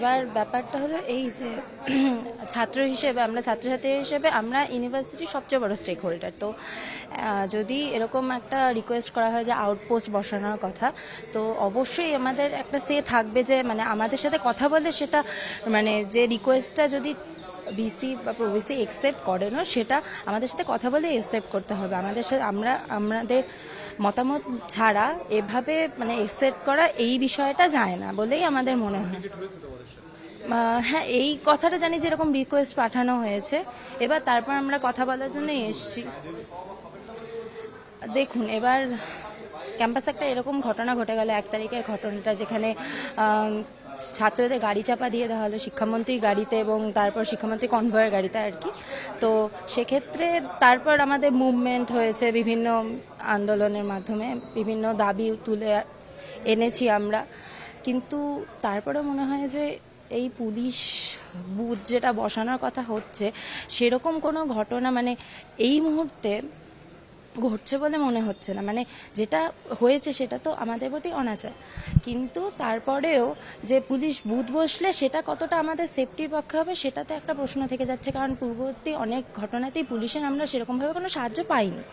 এবার ব্যাপারটা হলো এই যে ছাত্র হিসেবে আমরা ছাত্রছাত্রী হিসেবে আমরা ইউনিভার্সিটির সবচেয়ে বড় স্টেক হোল্ডার। তো যদি এরকম একটা রিকোয়েস্ট করা হয় যে আউটপোস্ট বসানোর কথা, তো অবশ্যই আমাদের একটা সে থাকবে যে মানে আমাদের সাথে কথা বলে সেটা মানে যে রিকোয়েস্টটা যদি ভিসি বা প্রভিসি একসেপ্ট করে না, সেটা আমাদের সাথে কথা বলে একসেপ্ট করতে হবে। আমাদের সাথে আমাদের মতামত ছাড়া এভাবে মানে একসেপ্ট করা এই বিষয়টা যায় না বলেই আমাদের মনে হয়। হ্যাঁ, এই কথাটা জানি যে এরকম রিকোয়েস্ট পাঠানো হয়েছে। এবার তারপর আমরা কথা বলার জন্য এসেছি। দেখুন, এবার ক্যাম্পাসে একটা এরকম ঘটনা ঘটে গেল 1 তারিখের ঘটনাটা, যেখানে ছাত্রদের গাড়ি চাপা দিয়ে দেওয়া হলো শিক্ষামন্ত্রীর গাড়িতে এবং তারপর শিক্ষামন্ত্রী কনভয়ের গাড়িতে আর কি। তো সেক্ষেত্রে তারপর আমাদের মুভমেন্ট হয়েছে বিভিন্ন আন্দোলনের মাধ্যমে, বিভিন্ন দাবি তুলে এনেছি আমরা। কিন্তু তারপরে মনে হয় যে এই পুলিশ বুথ যেটা বসানোর কথা হচ্ছে, সেরকম কোনো ঘটনা মানে এই মুহূর্তে ঘটছে বলে মনে হচ্ছে না। মানে যেটা হয়েছে সেটা তো আমাদের প্রতি অনাচার, কিন্তু তারপরেও যে পুলিশ বুথ বসলে সেটা কতটা আমাদের সেফটির পক্ষে হবে সেটাতে একটা প্রশ্ন থেকে যাচ্ছে, কারণ পূর্ববর্তী অনেক ঘটনাতেই পুলিশের আমরা সেরকমভাবে কোনো সাহায্য পাইনি।